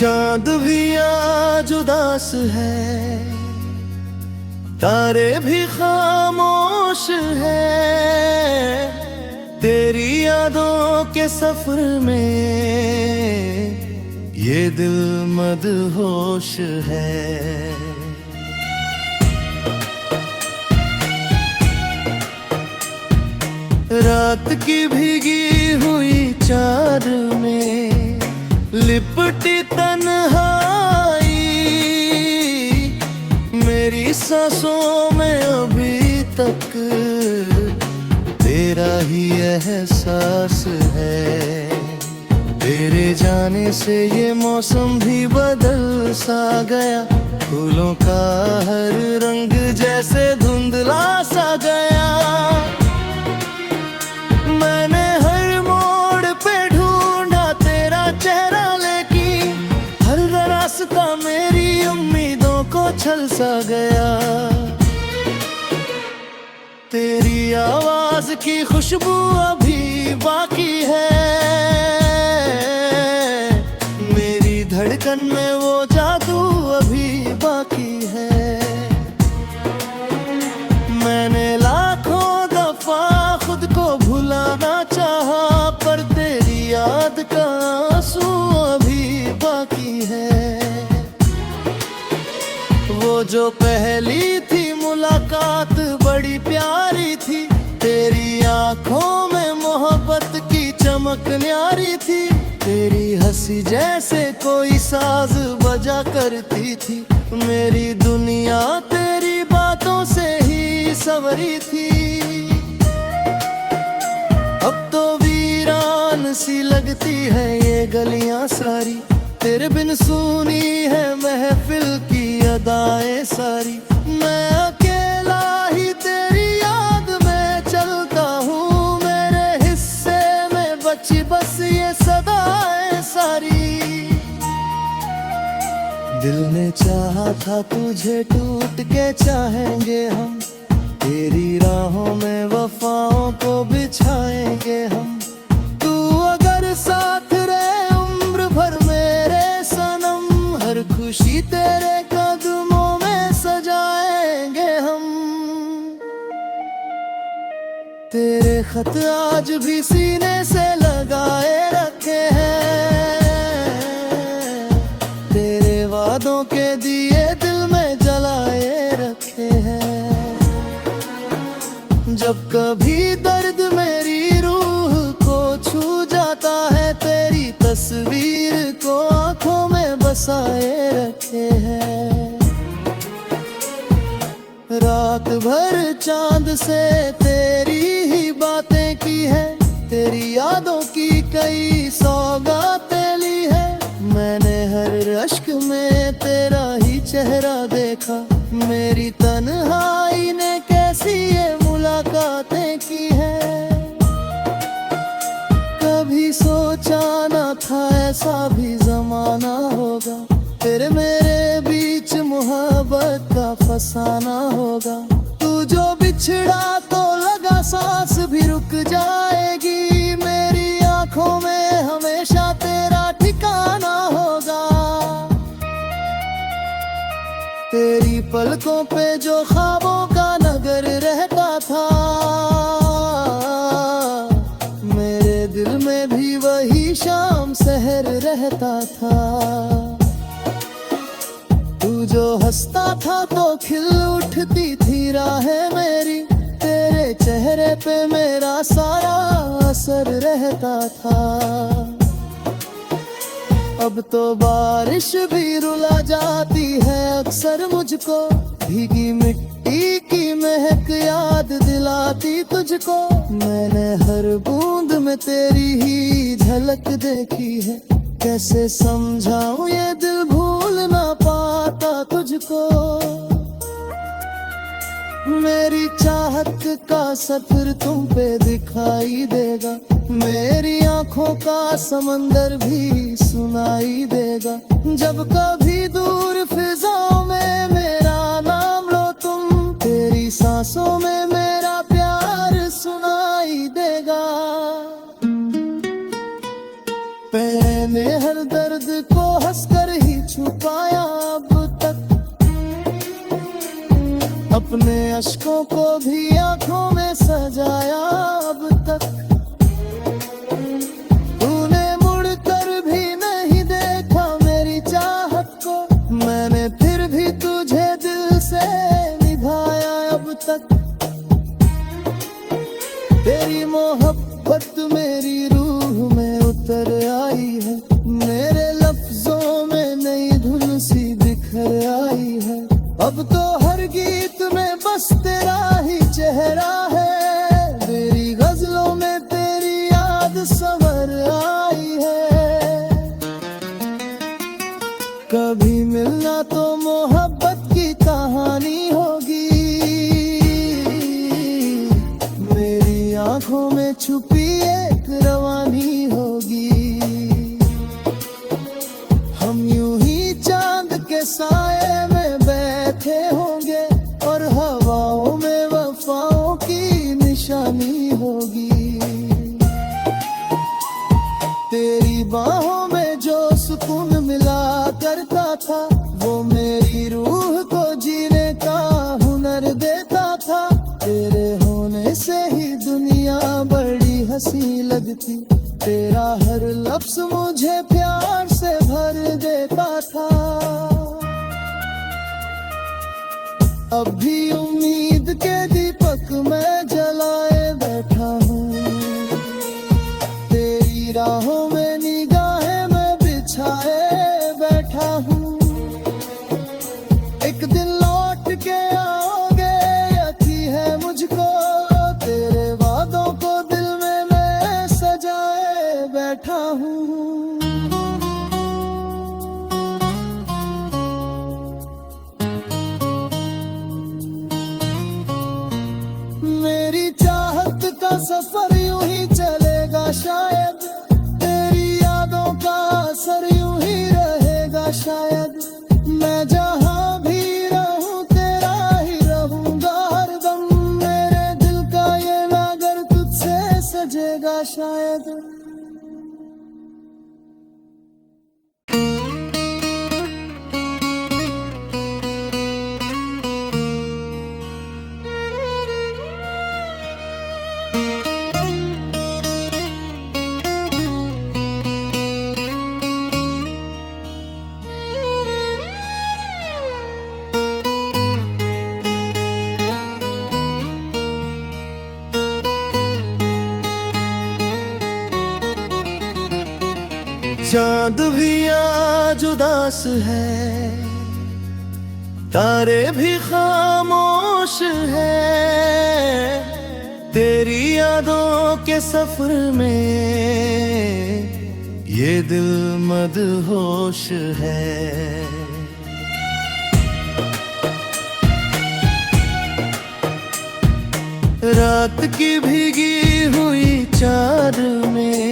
चांद भी आज उदास है, तारे भी खामोश है। तेरी यादों के सफर में ये दिल मदहोश है। रात की भीगी हुई चार में लिपटी तन्हाई, मेरी सांसों में अभी तक तेरा ही एहसास है। तेरे जाने से ये मौसम भी बदल सा गया, फूलों का हर रंग जैसे धुंधला सा गया। मैंने हर मोड़ पे ढूंढा तेरा चेहरा, लेकिन हर रास्ता मेरी उम्मीदों को छल सा गया। तेरी आवाज की खुशबू अभी बाकी है, मेरी धड़कन में वो जादू अभी बाकी है। मैंने लाखों दफा खुद को भुलाना चाहा, पर तेरी याद का आंसू अभी बाकी है। वो जो पहली थी मुलाकात बड़ी प्यारी थी, तेरी आंखों में मोहब्बत की चमक न्यारी थी। तेरी हंसी जैसे कोई साज बजा करती थी, मेरी दुनिया तेरी बातों से ही संवरी थी। अब तो वीरान सी लगती है ये गलियां सारी, तेरे बिन सुनी है महफिल की अदाएं सारी। मैं अकेला ही तेरी याद में चलता हूँ, मेरे हिस्से में बची बस ये सदाएं सारी। दिल ने चाहा था तुझे टूट के चाहेंगे हम, तेरी राहों में वफाओं को बिछाएंगे हम। तू अगर साथ रहे उम्र भर मेरे सनम, हर खुशी तेरे कदमों में सजाएंगे हम। तेरे खत आज भी सीने से लगाए रखे हैं, तेरे वादों के दिए दिल में जलाए रखे हैं। जब कभी दर्द मेरी रूह को छू जाता है, तेरी तस्वीर को आंखों में बसाए रखे हैं। रात भर चांद से तेरी ही बातें की है, तेरी यादों की कई सौगातें ली है। मैंने हर अश्क में तेरा ही चेहरा देखा, मेरी तन्हाई ने कैसी ये मुलाकातें की है। कभी सोचा न था ऐसा भी जमाना होगा, तेरे मेरे बीच मोहब्बत का फसाना होगा। तू जो बिछड़ा तो लगा सांस भी रुक जाएगी, मेरी आंखों में हमेशा तेरा ठिकाना होगा। तेरी पलकों पे जो ख्वाबों का नगर रहता था, मेरे दिल में भी वही शाम शहर रहता था। तू जो हंसता था तो खिल उठती थी राहें मेरी, तेरे चेहरे पे मेरा सारा असर रहता था। अब तो बारिश भी रुला जाती है अक्सर मुझको, भीगी मिट्टी की महक याद दिलाती तुझको। मैंने हर बूंद में तेरी ही झलक देखी है, कैसे समझाऊं ये दिल भूल ना पाता तुझको। मेरी चाहत का सफर तुम पे दिखाई देगा, मेरी आंखों का समंदर भी सुनाई देगा। जब कभी दूर फिजाओं में मेरा नाम लो तुम, तेरी सांसों में मेरा प्यार सुनाई देगा। मैंने हर दर्द को हंसकर अपने अश्कों को भी आंखों में सजाया अब तक। तूने मुड़कर भी नहीं देखा मेरी चाहत को, मैंने फिर भी तुझे दिल से निभाया अब तक। तेरी मोहब्बत मेरी रूह में उतर आई है, मेरे लफ्जों में नई धुन सी बिखर आई है। अब तो हर गीत में बस तेरा ही चेहरा है, तेरी गजलों में तेरी याद संवर आई है। कभी मिलना तो मोहब्बत की कहानी होगी, मेरी आंखों में छुपी एक रवानी होगी। हम यूं ही चांद के साए में बैठे होंगे और हवाओं में वफाओं की निशानी होगी। तेरी बाहों में जो सुकून मिला करता था, वो मेरी रूह को जीने का हुनर देता था। तेरे होने से ही दुनिया बड़ी हंसी लगती, तेरा हर लफ्ज मुझे प्यार से भर देता था। अब भी उम्मीद के दीपक मैं जलाए बैठा हूँ, तेरी राहों में निगाहें मैं बिछाए बैठा हूँ। एक दिन लौट के आओगे यकी है मुझको, तेरे वादों को दिल में मैं सजाए बैठा हूँ। मेरी चाहत का सफर यूं ही चलेगा शायद, तेरी यादों का असर यूं ही रहेगा शायद। मैं जहां भी रहूं तेरा ही रहूंगा हरदम, मेरे दिल का ये नगर तुझसे सजेगा शायद। चांद भी आज उदास है, तारे भी खामोश है, तेरी यादों के सफर में ये दिल मदहोश है। रात की भीगी हुई चार में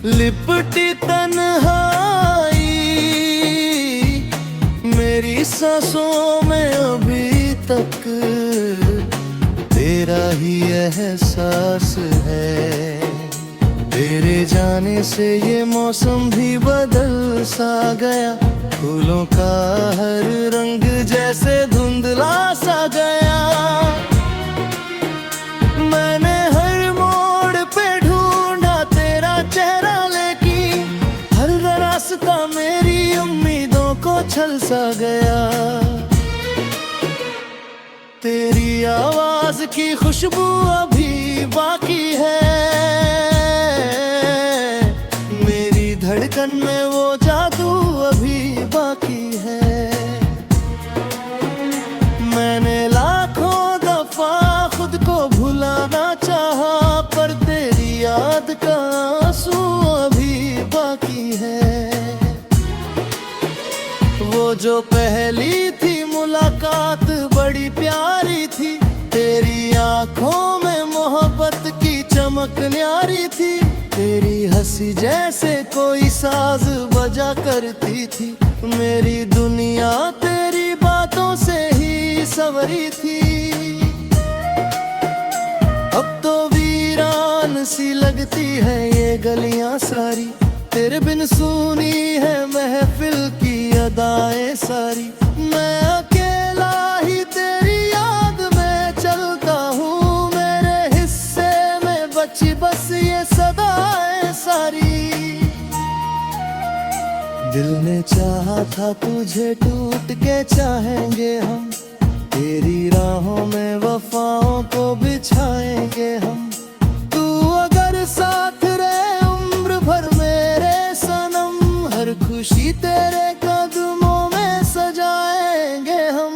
लिपटी तन्हाई, मेरी सांसों में अभी तक तेरा ही एहसास है। तेरे जाने से ये मौसम भी बदल सा गया, फूलों का हर रंग जैसे धुंधला सा गया। मैंने हर मोड़ पे ढूंढा तेरा चेहरा, लेकिन हर रास्ता मेरी उम्मीदों को छल सा गया। तेरी आवाज की खुशबू अभी बाकी है, मेरी धड़कन में वो जादू अभी बाकी है। मैंने लाखों दफा खुद को भुलाना चाहा, पर तेरी याद का आंसू अभी बाकी है। वो जो पहली थी मुलाकात बड़ी प्यारी थी, तेरी आंखों में मोहब्बत की चमक न्यारी थी। तेरी हंसी जैसे कोई साज बजा करती थी, मेरी दुनिया तेरी बातों से ही संवरी थी। अब तो वीरान सी लगती है ये गलियां सारी, तेरे बिन सुनी है महफिल की अदाएं सारी। मैं अकेला ही तेरी याद दिल ने चाहा था तुझे, टूट के चाहेंगे हम, तेरी राहों में वफाओं को बिछाएंगे हम। तू अगर साथ रहे उम्र भर मेरे सनम, हर खुशी तेरे कदमों में सजाएंगे हम।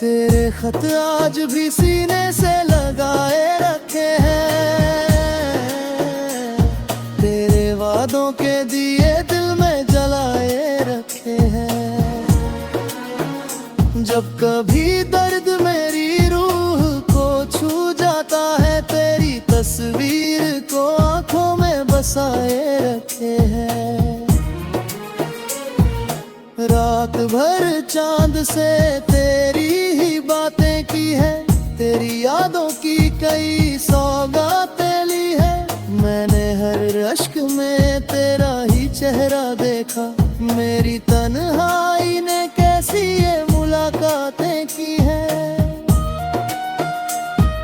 तेरे खत आज भी सीने से लगाए रखे हैं, तेरे वादों के दिए दिल में जलाए रखे हैं। जब कभी दर्द मेरी रूह को छू जाता है, तेरी तस्वीर को आंखों में बसाए रखे हैं। रात भर चांद से तेरी ही बातें की है, तेरी यादों की कई सौगातें ली है। मैंने हर अश्क में तेरा ही चेहरा देखा, मेरी तन्हाई ने कैसी ये मुलाकातें की है।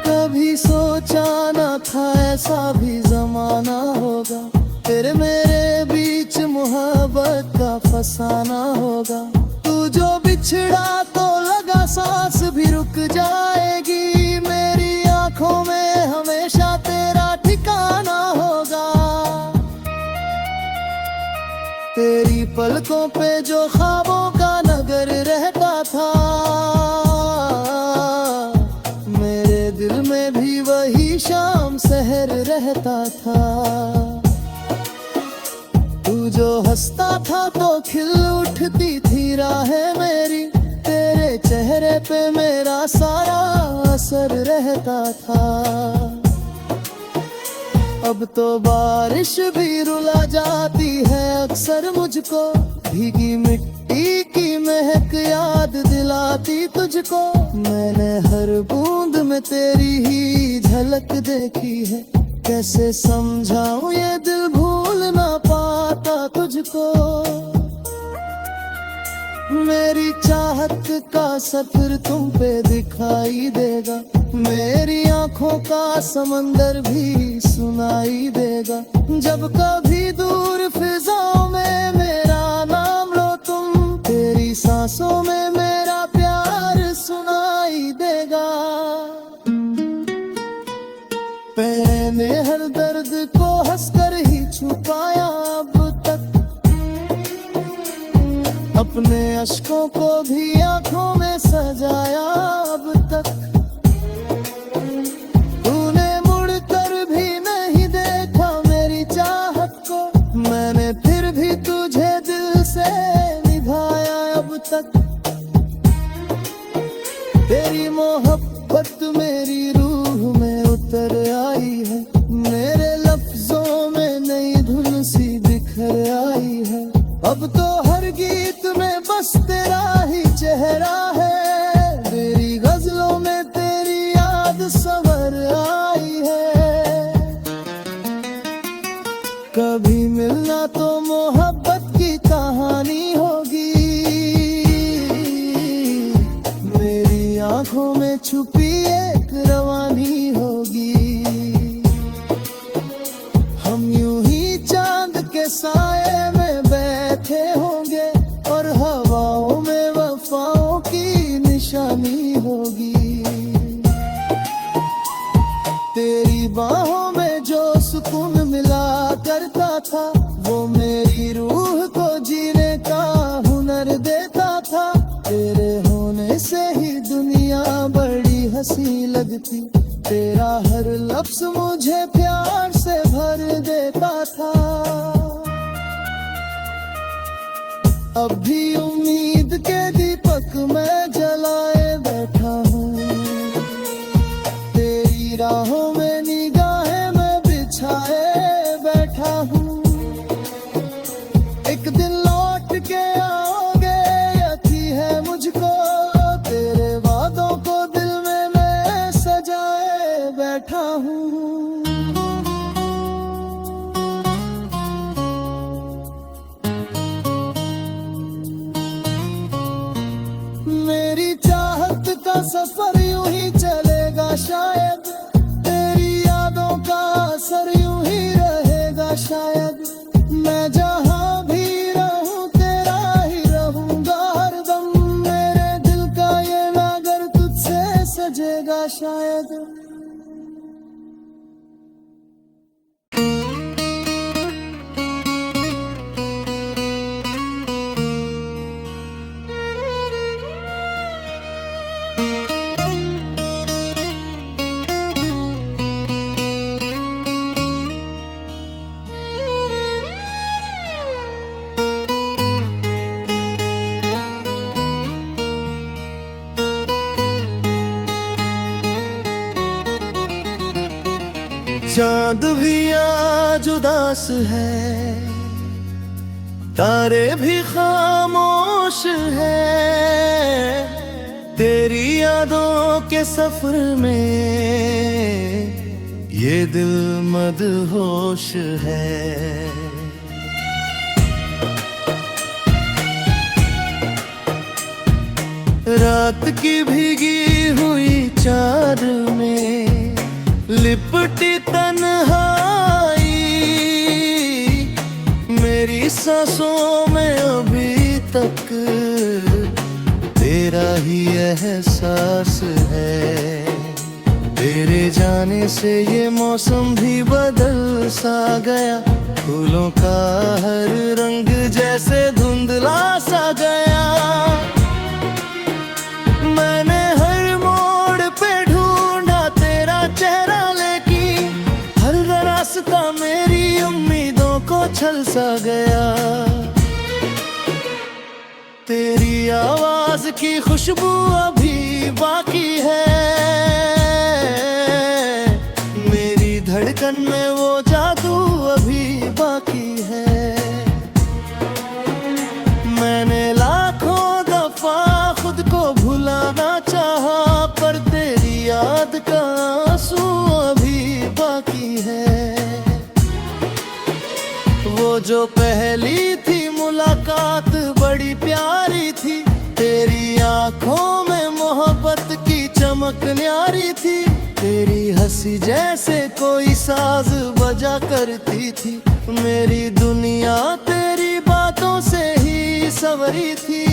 कभी सोचा न था ऐसा भी जमाना होगा, तेरे मेरे बीच मोहब्बत का फसाना होगा। तू जो बिछड़ा तो लगा सांस भी रुक जाएगी, मेरी आंखों में हमेशा तेरा ठिकाना होगा। तेरी पलकों पे जो ख्वाबों का नगर रहता था, मेरे दिल में भी वही शाम शहर रहता था। तू जो हंसता था तो खिल उठती थी राहें मेरी, तेरे चेहरे पे मेरा सारा असर रहता था। अब तो बारिश भी रुला जाती है अक्सर मुझको, भीगी मिट्टी की महक याद दिलाती तुझको। मैंने हर बूंद में तेरी ही झलक देखी है, कैसे समझाऊं ये दिल भूल ना पाता तुझको। मेरी चाहत का सफर तुम पे दिखाई देगा, मेरी आंखों का समंदर भी सुनाई देगा। जब कभी दूर फिजाओं में मेरा नाम लो तुम, तेरी सांसों में मेरा प्यार सुनाई देगा। मैंने हर दर्द को हंसकर ही छुपाया अब तक, अपने अश्कों को भी आंखों में सजाया अब तक। तूने मुड़कर भी नहीं देखा मेरी चाहत को, मैंने फिर भी तुझे दिल से निभाया अब तक। तेरी मोहब्बत मेरी रूह में उतर आई है, मेरे लफ्जों में नई धुन सी बिखर आई है। अब तो हर गीत में बस तेरा ही चेहरा है, तेरी गजलों में तेरी याद संवर आई है। कभी मिलना तो मोहब्बत की कहानी होगी, मेरी आंखों में छुपी एक रवानी होगी। हम यूं ही चांद के साए में बैठे होंगे, और हवाओं में वफाओं की निशानी होगी। तेरी बाहों में जो सुकून मिला करता था, वो मेरी रूह को जीने का हुनर देता था। तेरे होने से ही दुनिया बड़ी हंसी लगती, तेरा हर लफ्ज मुझे प्यार से भर देता था। अब भी उम्मीद के दीपक मैं जलाए बैठा हूँ, तेरी राहों में निगाहें मैं बिछाए बैठा हूँ। एक दिन लौट के आओगे यकी है मुझको, तेरे वादों को दिल में मैं सजाए बैठा हूँ। मेरी चाहत का सफर यूं ही चलेगा शायद, तेरी यादों का असर यूं ही रहेगा शायद। चांद भी आज उदास है, तारे भी खामोश है, तेरी यादों के सफर में ये दिल मदहोश है। रात की भीगी हुई चार में लिपटी तन्हाई, मेरी सांसों में अभी तक तेरा ही एहसास है। तेरे जाने से ये मौसम भी बदल सा गया, फूलों का हर रंग जैसे धुंधला सा गया। मैंने हर मोड़ पे ढूंढा तेरा चेहरा, लेकिन हर रास्ता मेरी उम्मीदों को छल सा गया। तेरी आवाज की खुशबू अभी बाकी है, मेरी धड़कन में वो जादू अभी बाकी है। मैंने लाखों दफा खुद को भुलाना चाहा, पर तेरी याद का आंसू अभी बाकी है। वो जो पहली थी मुलाकात बड़ी प्यारी थी, तेरी आंखों में मोहब्बत की चमक न्यारी थी। तेरी हंसी जैसे कोई साज बजा करती थी, मेरी दुनिया तेरी बातों से ही संवरी थी।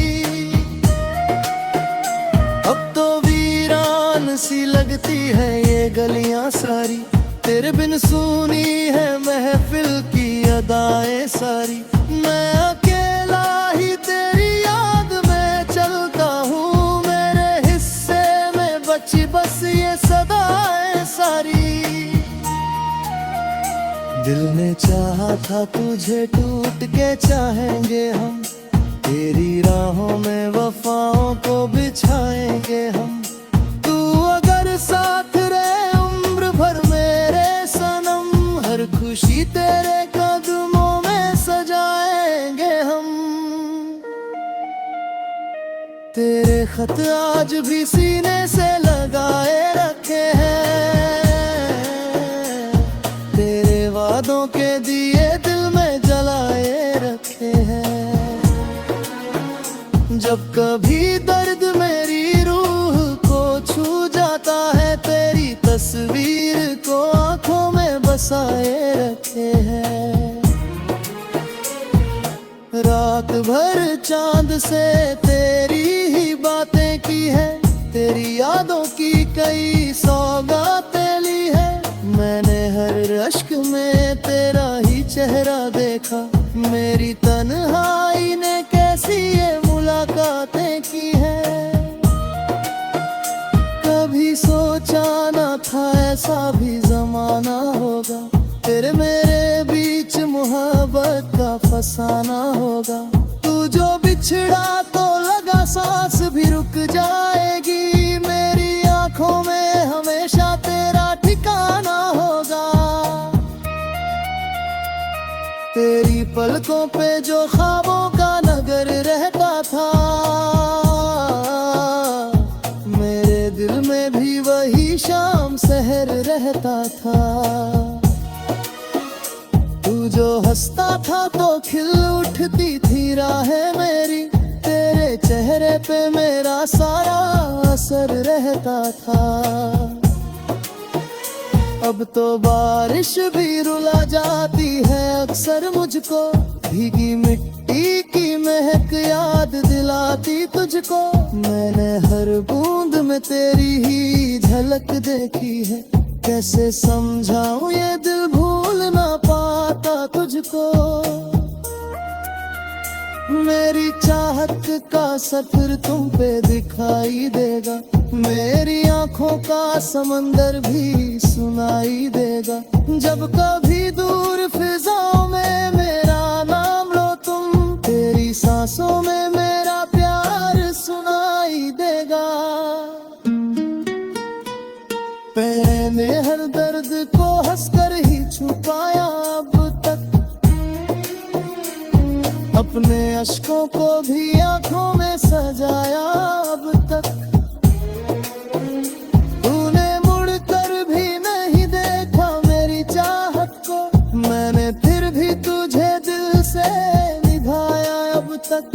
अब तो वीरान सी लगती है ये गलियां सारी, तेरे बिन सुनी है महफिल की अदाएं सारी। मैं अकेला ही तेरी याद में चलता हूँ, मेरे हिस्से में बची बस ये सदाएं सारी। दिल ने चाहा था तुझे टूट के चाहेंगे हम, तेरी राहों में वफाओं को बिछाएंगे हम। तू अगर साथ रहे उम्र भर मेरे सनम, हर खुशी तेरे कदमों में सजाएंगे हम। तेरे खत आज भी सीने से लगाए रखे हैं, तेरे वादों के दिए दिल में जलाए रखे हैं। जब कभी दर्द मेरी रूह को छू जाता है, तेरी तस्वीर को आंखों में बसाए रखे हैं। रात भर चांद से तेरी ही बातें की है, तेरी यादों की कई सौगातें ली है। मैंने हर अश्क में तेरा ही चेहरा देखा, मेरी तन्हाई ने कैसी ये मुलाकातें की है। कभी सोचा न था ऐसा भी जमाना होगा, तेरे मेरे बीच मोहब्बत का फसाना होगा। तू जो बिछड़ा तो लगा सांस भी रुक जाएगी, मेरी आंखों में हमेशा तेरा ठिकाना होगा। तेरी पलकों पे जो ख्वाबों का नगर रहता था, मेरे दिल में भी वही शाम शहर रहता था। तू जो हंसता था तो खिल उठती थी राहें मेरी, तेरे चेहरे पे मेरा सारा असर रहता था। अब तो बारिश भी रुला जाती है अक्सर मुझको, भीगी मिट्टी की महक याद दिलाती तुझको। मैंने हर बूंद में तेरी ही झलक देखी है, कैसे समझाऊं ये दिल भूल ना पाता तुझको। मेरी चाहत का सफर तुम पे दिखाई देगा, मेरी आंखों का समंदर भी सुनाई देगा। जब कभी दूर फिजाओं में मेरा नाम लो तुम, तेरी सांसों में मेरा प्यार सुनाई देगा। मैंने हर दर्द को हंसकर अपने अश्कों को भी आंखों में सजाया अब तक। तूने मुड़कर भी नहीं देखा मेरी चाहत को, मैंने फिर भी तुझे दिल से निभाया अब तक।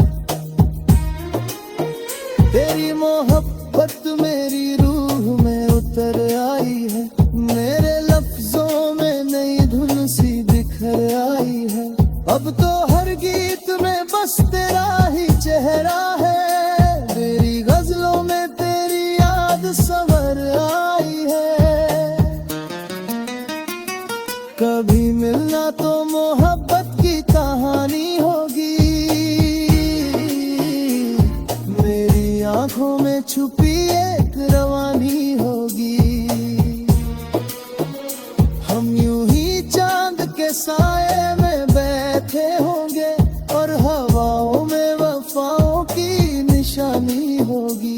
तेरी मोहब्बत मेरी रूह में उतर आई है, मेरे लफ्जों में नई धुन सी बिखर आई है। अब तो हर गीत में बस तेरा ही चेहरा है, तेरी गजलों में तेरी याद संवर आई है। कभी मिलना तो मोहब्बत की कहानी होगी, मेरी आंखों में छुपी एक रवानी होगी। हम यूं ही चांद के साए में बैठे होंगे और हवाओं में वफाओं की निशानी होगी।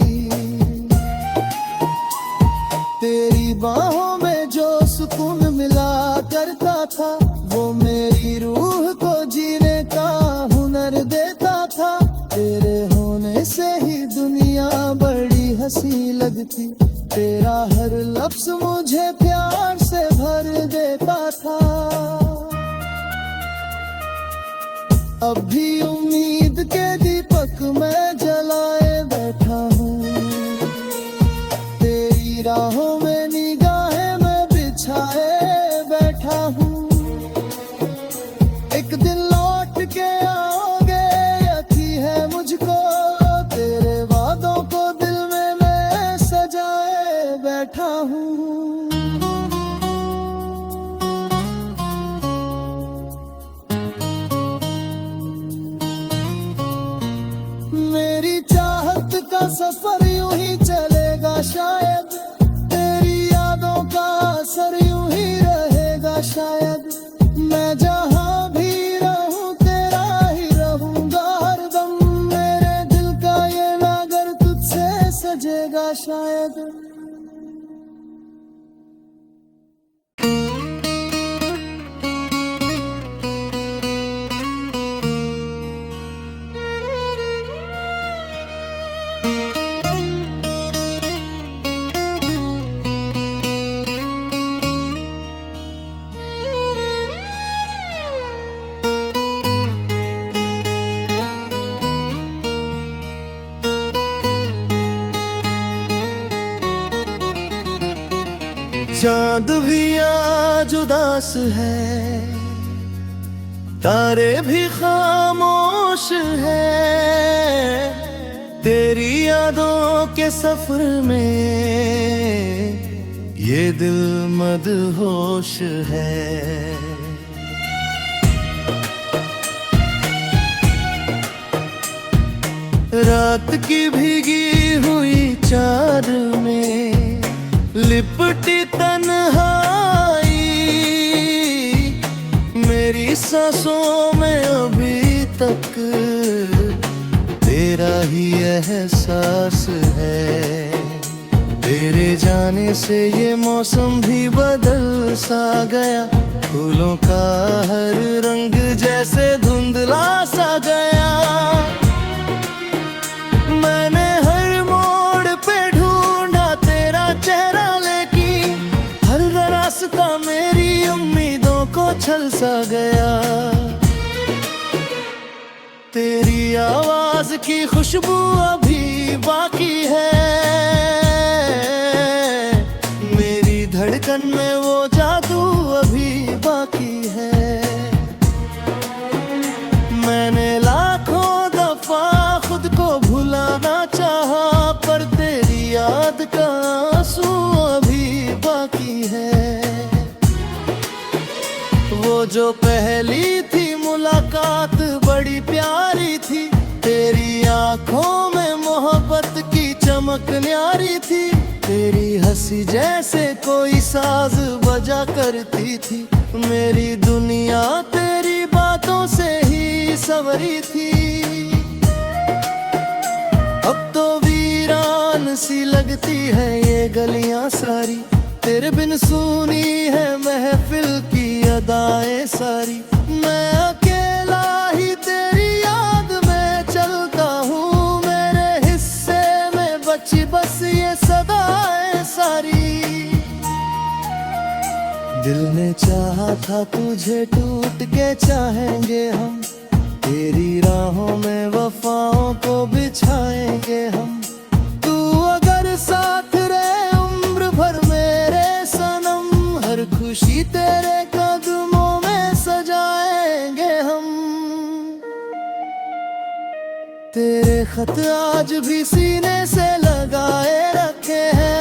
तेरी बाहों में जो सुकून मिला करता था, वो मेरी रूह को जीने का हुनर देता था। तेरे होने से ही दुनिया बड़ी हंसी लगती, तेरा हर लफ्ज मुझे प्यार से भर देता था। अब भी उम्मीद के दीपक मैं जलाए बैठा हूँ, तेरी राहों में निगाहें मैं बिछाए बैठा हूँ। एक दिन लौट के आओगे यकी है मुझको, तेरे वादों को दिल में मैं सजाए बैठा हूँ। मेरी चाहत का सफर यूं ही चलेगा शायद, तेरी यादों का असर यूं ही रहेगा शायद। मैं जहां भी रहूं तेरा ही रहूंगा हरदम, मेरे दिल का ये नगर तुझसे सजेगा शायद। चांद भी आज उदास है, तारे भी खामोश है, तेरी यादों के सफर में ये दिल मदहोश है। रात की भीगी हुई चार में लिपटी तन्हाई, मेरी सांसों में अभी तक तेरा ही एहसास है। तेरे जाने से ये मौसम भी बदल सा गया, फूलों का हर रंग जैसे धुंधला सा गया। मैंने हर मोड़ पे ढूंढा तेरा चेहरा, लेकिन हर रास्ता मेरी उम्मीदों को छल सा गया। तेरी आवाज की खुशबू अभी बाकी है, मेरी धड़कन में वो जादू अभी बाकी है। मैंने लाखों दफा खुद को भुलाना चाहा, पर तेरी याद का आंसू अभी बाकी है। वो जो पहली थी मुलाकात बड़ी प्यारी थी, तेरी आंखों में मोहब्बत की चमक न्यारी थी। तेरी हंसी जैसे कोई साज बजा करती थी, मेरी दुनिया तेरी बातों से ही संवरी थी। अब तो वीरान सी लगती है ये गलियां सारी, तेरे बिन सुनी है महफिल की अदाएं सारी। मैं अकेला ही तेरी याद सच्ची बस ये सदाएं सारी। दिल ने चाहा था तुझे, टूट के चाहेंगे हम, तेरी राहों में वफाओं को बिछाएंगे हम। तू अगर साथ रहे उम्र भर मेरे सनम, हर खुशी तेरे कदमों में सजाएंगे हम। तेरे खत आज भी सीने से लगाए रखे हैं,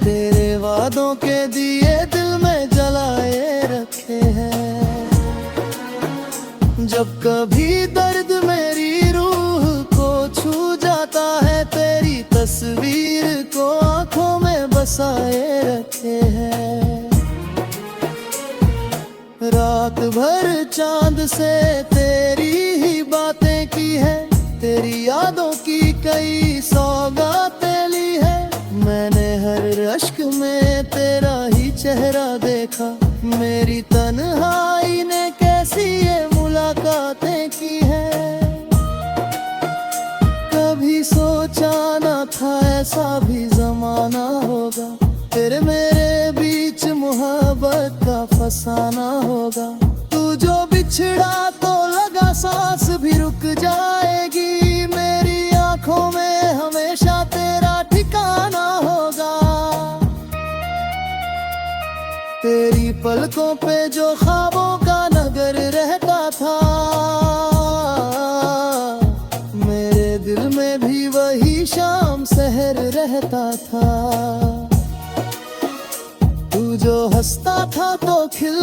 तेरे वादों के दिए दिल में जलाए रखे हैं। जब कभी दर्द मेरी रूह को छू जाता है, तेरी तस्वीर को आंखों में बसाए रखे हैं। रात भर चांद से तेरी ही बातें की है, तेरी यादों की कई सौगातें ली है। मैंने हर अश्क में तेरा ही चेहरा देखा, मेरी तन्हाई ने कैसी ये मुलाकातें की है। कभी सोचा न था ऐसा भी जमाना होगा, तेरे मेरे बीच मोहब्बत का फसाना होगा। तू जो बिछड़ा तो लगा सांस भी रुक जाएगी, मेरी आंखों में हमेशा तेरा ठिकाना होगा। तेरी पलकों पे जो ख्वाबों का नगर रहता था, मेरे दिल में भी वही शाम सहर रहता था। तू जो हंसता था तो खिल